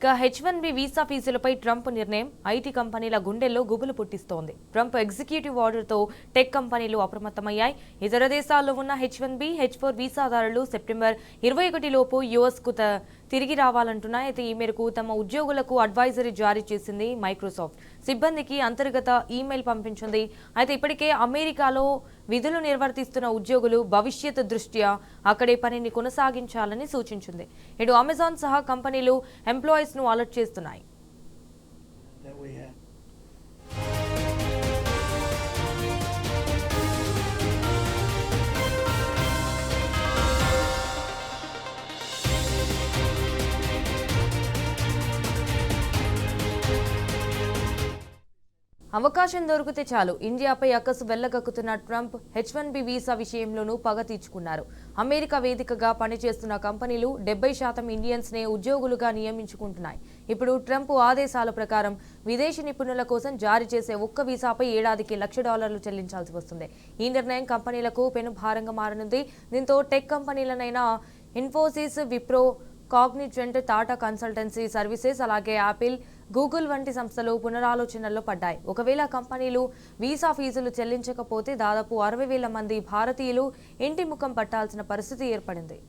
ఇక H1B visa ఫీజులపై Trump నిర్ణయం IT కంపెనీల గుండెల్లో గుబులు పుట్టిస్తోంది. ట్రంప్ ఎగ్జిక్యూటివ్ ఆర్డర్తో టెక్ కంపెనీలు అప్రమత్తమయ్యాయి. ఇతర దేశాల్లో ఉన్న H1B, H4 వీసాదారులు సెప్టెంబర్ 21 లోపు యుఎస్కు తిరిగి రావాలంటున్నాయి. అయితే ఈ మేరకు తమ ఉద్యోగులకు అడ్వైజరీ జారీ చేసింది మైక్రోసాఫ్ట్. సిబ్బందికి అంతర్గత ఈమెయిల్ పంపించింది. అయితే ఇప్పటికే అమెరికాలో విధులు నిర్వర్తిస్తున్న ఉద్యోగులు భవిష్యత్ దృష్ట్యా అక్కడే పనిని కొనసాగించాలని సూచించింది. ఇటు అమెజాన్ సహా కంపెనీలు ఎంప్లాయీస్ ను అలర్ట్ చేస్తున్నాయి. అవకాశం దొరికితే చాలు ఇండియాపై అక్కసు వెళ్లగక్కుతున్న ట్రంప్ H1B వీసా విషయంలోనూ పగ తీర్చుకున్నారు. అమెరికా వేదికగా పనిచేస్తున్న కంపెనీలు 70% ఇండియన్స్ నే ఉద్యోగులుగా నియమించుకుంటున్నాయి. ఇప్పుడు ట్రంప్ ఆదేశాల ప్రకారం విదేశీ నిపుణుల కోసం జారీ చేసే ఒక్క వీసాపై ఏడాదికి $1,00,000 చెల్లించాల్సి వస్తుంది. ఈ నిర్ణయం కంపెనీలకు పెను భారంగా మారనుంది. దీంతో టెక్ కంపెనీలనైనా Infosys, Wipro, Cognizant, Tata Consultancy Services, అలాగే యాపిల్, గూగుల్ వంటి సంస్థలు పునరాలోచనల్లో పడ్డాయి. ఒకవేళ కంపెనీలు వీసా ఫీజులు చెల్లించకపోతే దాదాపు 60,000 మంది భారతీయులు ఇంటి ముఖం పట్టాల్సిన పరిస్థితి ఏర్పడింది.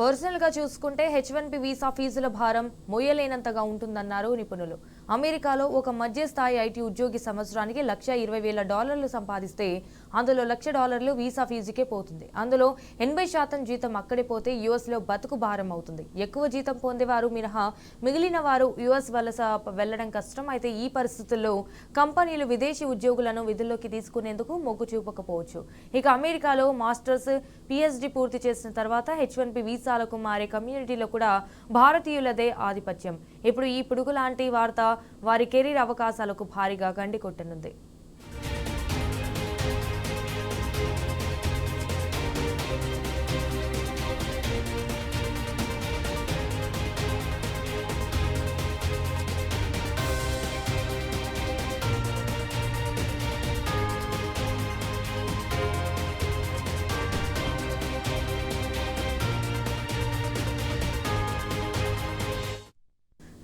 పర్సనల్ గా చూసుకుంటే H1B వీసా ఫీజుల భారం మోయలేనంతగా ఉంటుందన్నారు నిపుణులు. అమెరికాలో ఒక మధ్యస్థాయి ఐటీ ఉద్యోగి సంవత్సరానికి $120,000 సంపాదిస్తే అందులో $1,00,000 వీసా ఫీజుకే పోతుంది. అందులో 80% జీతం అక్కడే పోతే యుఎస్ లో బతుకు భారం అవుతుంది. ఎక్కువ జీతం పొందేవారు మినహా మిగిలిన వారు యుఎస్ వలస వెళ్లడం కష్టం. అయితే ఈ పరిస్థితుల్లో కంపెనీలు విదేశీ ఉద్యోగులను విధుల్లోకి తీసుకునేందుకు మొగ్గు చూపకపోవచ్చు. ఇక అమెరికాలో మాస్టర్స్, PhD పూర్తి చేసిన తర్వాత H1B వీసాలకు మారే కమ్యూనిటీలో కూడా భారతీయులదే ఆధిపత్యం. ఇప్పుడు ఈ పిడుగు లాంటి వార్త వారి కెరీర్ అవకాశాలకు భారీగా గండి కొట్టనుంది.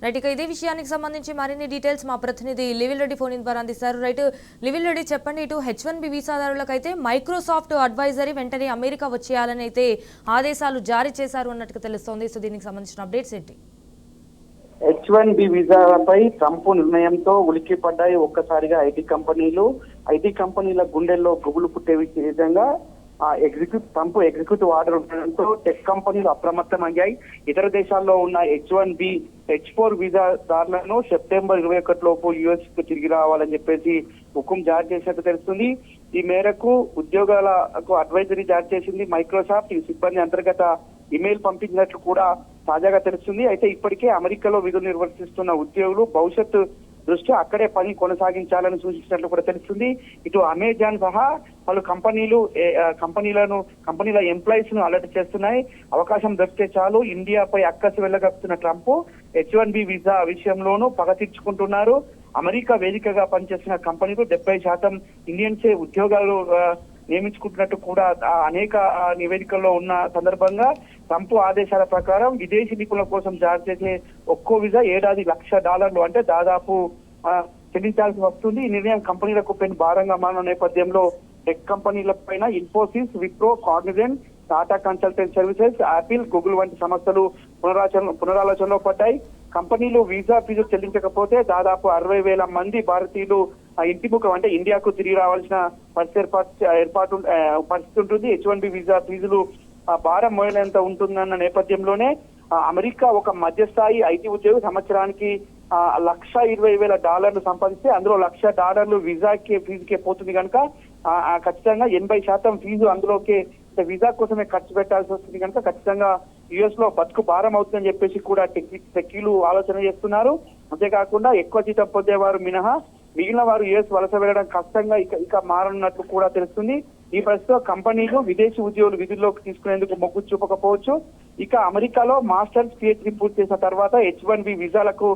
రైట్, ఇక ఇదే విషయానికి సంబంధించి మరిన్ని డీటెయిల్స్ మా ప్రతినిధి లివిల్ రెడ్డి ఫోన్ ద్వారా అందిస్తారు. రైట్, లివిల్ రెడ్డి చెప్పండి, ఇటు H1B వీసాదారులకైతే మైక్రోసాఫ్ట్ అడ్వైజరీ వెంటనే అమెరికా వచ్చేయాలని అయితే ఆదేశాలు జారీ చేశారు అన్నట్టుగా తెలుస్తోంది. సో దీనికి సంబంధించిన అప్డేట్స్ ఏంటి? H1B వీసాలపై ట్రంప్ నిర్ణయంతో ఉలిక్కి పడ్డాయి ఒక్కసారిగా ఐటీ కంపెనీల గుండెల్లో గుబులు పుట్టే విధంగా ట్రంప్ ఎగ్జిక్యూటివ్ ఆర్డర్ ఉండడంతో టెక్ కంపెనీలు అప్రమత్తమయ్యాయి. ఇతర దేశాల్లో ఉన్న H1B, H4 వీసాదారులను సెప్టెంబర్ 21 లోపు యుఎస్ కు తిరిగి రావాలని చెప్పేసి హుకుం జారీ చేసినట్టు తెలుస్తుంది. ఈ మేరకు ఉద్యోగాలకు అడ్వైజరీ జారీ చేసింది మైక్రోసాఫ్ట్. ఈ సిబ్బంది అంతర్గత ఇమెయిల్ పంపించినట్లు కూడా తాజాగా తెలుస్తుంది. అయితే ఇప్పటికే అమెరికాలో విధులు నిర్వర్తిస్తున్న ఉద్యోగులు భవిష్యత్తు దృష్ట్యా అక్కడే పని కొనసాగించాలని సూచించినట్లు కూడా తెలుస్తుంది. ఇటు అమెజాన్ సహా పలు కంపెనీల ఎంప్లాయీస్ ను అలర్ట్ చేస్తున్నాయి. అవకాశం దొరికితే చాలు ఇండియాపై అక్కసు వెళ్ళగక్కుతున్న ట్రంప్ H1B వీసా విషయంలోనూ పగ తీర్చుకుంటున్నారు. అమెరికా వేదికగా పనిచేస్తున్న కంపెనీలు 70% ఇండియన్సే ఉద్యోగాలు నియమించుకుంటున్నట్టు కూడా అనేక నివేదికల్లో ఉన్న సందర్భంగా ట్రంప్ ఆదేశాల ప్రకారం విదేశీ నిపుణుల కోసం జారీ చేసే ఒక్కో వీసా ఏడాది $1,00,000 అంటే దాదాపు చెల్లించాల్సి వస్తుంది. ఈ నిర్ణయం కంపెనీలకు పెను భారంగా మారిన నేపథ్యంలో టెక్ కంపెనీల పైన Infosys, Wipro, Cognizant, Tata Consultancy services, Apple, Google వంటి సంస్థలు పునరాలోచనలో పడ్డాయి. కంపెనీలు వీసా ఫీజు చెల్లించకపోతే దాదాపు 60,000 మంది భారతీయులు ఇంటి ముఖం అంటే ఇండియాకు తిరిగి రావాల్సిన పరిస్థితి ఉంటుంది. H1B వీసా ఫీజులు భారం మోయలేంత ఉంటుందన్న నేపథ్యంలోనే అమెరికా ఒక మధ్యస్థాయి ఐటీ ఉద్యోగి సంవత్సరానికి $120,000 సంపాదిస్తే అందులో $1,00,000 ఫీజుకే పోతుంది కనుక ఖచ్చితంగా 80% ఫీజు అందులోకే వీసా కోసమే ఖర్చు పెట్టాల్సి వస్తుంది కనుక ఖచ్చితంగా యుఎస్ లో బతుకు భారం అవుతుందని చెప్పేసి కూడా టెక్కీలు ఆలోచన చేస్తున్నారు. అంతేకాకుండా ఎక్కువ జీతం పొందేవారు మినహా మిగిలిన వారు యుఎస్ వలస వెళ్లడం కష్టంగా ఇక మారనున్నట్లు కూడా తెలుస్తుంది. ఈ పరిస్థితిలో కంపెనీలు విదేశీ ఉద్యోగులు విధుల్లోకి తీసుకునేందుకు మొగ్గు చూపకపోవచ్చు. ఇక అమెరికాలో మాస్టర్స్, PhD పూర్తి చేసిన తర్వాత H1B వీసాలకు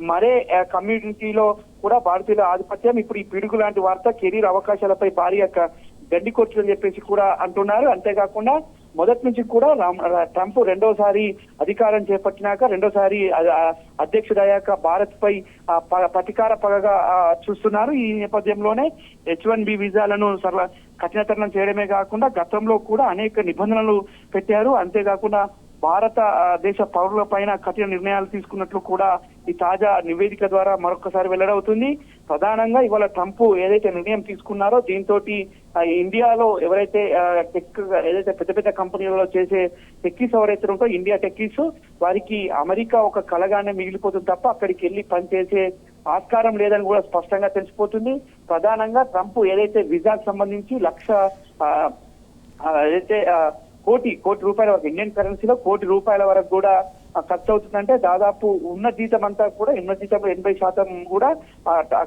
మరే కమ్యూనిటీలో కూడా భారతీయుల ఆధిపత్యం ఇప్పుడు ఈ పిడుగు లాంటి వార్త కెరీర్ అవకాశాలపై భారీ గడ్డి కొట్టుదని చెప్పేసి కూడా అంటున్నారు. అంతేకాకుండా మొదటి నుంచి కూడా ట్రంప్ రెండోసారి అధికారం చేపట్టినాక రెండోసారి అధ్యక్షుడయ్యాక భారత్ పై ప్రతీకార పగగా చూస్తున్నారు. ఈ నేపథ్యంలోనే H1B వీసాలను కఠినతరం చేయడమే కాకుండా గతంలో కూడా అనేక నిబంధనలు పెట్టారు. అంతేకాకుండా భారత దేశ పౌరుల పైన కఠిన నిర్ణయాలు తీసుకున్నట్లు కూడా ఈ తాజా నివేదిక ద్వారా మరొకసారి వెల్లడవుతుంది. ప్రధానంగా ఇవాళ ట్రంప్ ఏదైతే నిర్ణయం తీసుకున్నారో దీంతో ఇండియాలో ఎవరైతే ఏదైతే పెద్ద పెద్ద కంపెనీలలో చేసే టెక్కీస్ ఎవరైతే ఉంటో ఇండియా టెక్కీస్ వారికి అమెరికా ఒక కలగానే మిగిలిపోతుంది తప్ప అక్కడికి వెళ్ళి పనిచేసే ఆస్కారం లేదని కూడా స్పష్టంగా తెలిసిపోతుంది. ప్రధానంగా ట్రంప్ ఏదైతే విజాకు సంబంధించి ఏదైతే కోటి రూపాయల వరకు ఇండియన్ కరెన్సీలో కోటి రూపాయల వరకు కూడా ఖర్చు అవుతుందంటే దాదాపు ఉన్న జీతం అంతా కూడా ఉన్న జీతంలో 80% కూడా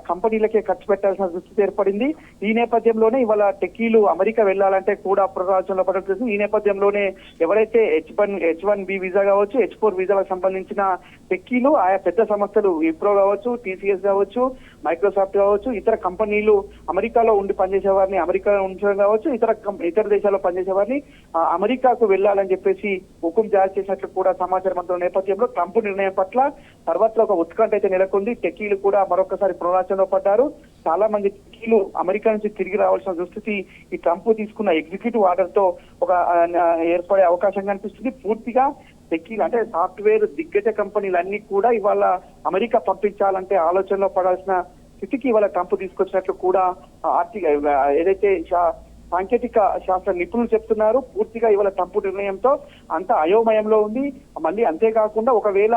కంపెనీలకే ఖర్చు పెట్టాల్సిన దుస్థితి ఏర్పడింది. ఈ నేపథ్యంలోనే ఇవాళ టెక్కీలు అమెరికా వెళ్లాలంటే కూడా పునరాలోచనలో పడుతుంది. ఈ నేపథ్యంలోనే ఎవరైతే H1B వీసా కావచ్చు H4 వీసాలకు సంబంధించిన టెక్కీలు ఆయా పెద్ద సంస్థలు విప్రో కావచ్చు, TCS కావచ్చు, మైక్రోసాఫ్ట్ కావచ్చు, ఇతర కంపెనీలు అమెరికాలో ఉండి పనిచేసే వారిని అమెరికాలో ఉంచడం కావచ్చు, ఇతర దేశాల్లో పనిచేసే వారిని అమెరికాకు వెళ్లాలని చెప్పేసి హుకుం జారీ చేసినట్లు కూడా సమాచారం నేపథ్యంలో ట్రంప్ నిర్ణయం పట్ల సర్వత్రా ఒక ఉత్కంఠ అయితే నెలకొంది. టెక్కీలు కూడా మరొకసారి పునరాచనలో పడ్డారు. చాలా మంది టెక్కీలు అమెరికా నుంచి తిరిగి రావాల్సిన దుస్థితి ఈ ట్రంప్ తీసుకున్న ఎగ్జిక్యూటివ్ ఆర్డర్ తో ఏర్పడే అవకాశం కనిపిస్తుంది. పూర్తిగా టెక్కీలు అంటే సాఫ్ట్వేర్ దిగ్గజ కంపెనీలన్నీ కూడా ఇవాళ అమెరికా పంపించాలంటే ఆలోచనలో పడాల్సిన స్థితికి ఇవాళ ట్రంప్ తీసుకొచ్చినట్లు కూడా ఏదైతే సాంకేతిక శాస్త్ర నిపుణులు చెప్తున్నారు. పూర్తిగా ఇవాళ ట్రంప్ నిర్ణయంతో అంత అయోమయంలో ఉంది. మళ్ళీ అంతేకాకుండా ఒకవేళ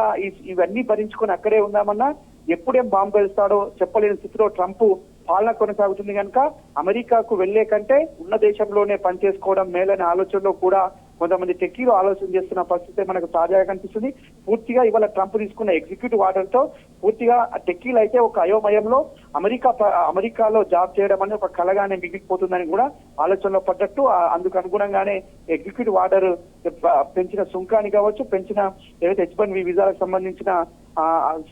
ఇవన్నీ భరించుకొని అక్కడే ఉందామన్నా ఎప్పుడేం బాంబు వేస్తాడో చెప్పలేని స్థితిలో ట్రంప్ పాలన కొనసాగుతుంది కనుక అమెరికాకు వెళ్లే కంటే ఉన్న దేశంలోనే పనిచేసుకోవడం మేలనే ఆలోచనలో కూడా కొంతమంది టెక్కీలు ఆలోచన చేస్తున్న పరిస్థితి మనకు తాజాగా కనిపిస్తుంది. పూర్తిగా ఇవాళ ట్రంప్ తీసుకున్న ఎగ్జిక్యూటివ్ ఆర్డర్ తో పూర్తిగా టెక్కీలు అయితే ఒక అయోమయంలో అమెరికాలో జాబ్ చేయడం అనేది ఒక కలగానే మిగిలిపోతుందని కూడా ఆలోచనలో పడ్డట్టు అందుకు అనుగుణంగానే ఎగ్జిక్యూటివ్ ఆర్డర్ పెంచిన సుంకాన్ని కావచ్చు, పెంచిన ఏదైతే H1B వీసాలకు సంబంధించిన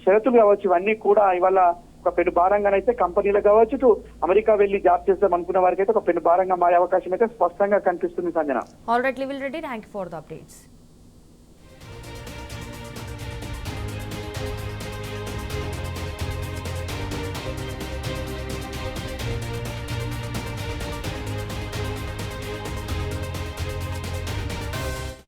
షరతులు కావచ్చు, ఇవన్నీ కూడా ఇవాళ ఒక పెను భారంగానైతే కంపెనీలకు కావచ్చు, అమెరికా వెళ్లి జాబ్ చేద్దాం అనుకున్న వారికి అయితే ఒక పెను భారంగా మారే అవకాశం అయితే స్పష్టంగా కనిపిస్తుంది సంజన. ఆల్ రైట్, లివిల్ Reddy, thank you for the updates.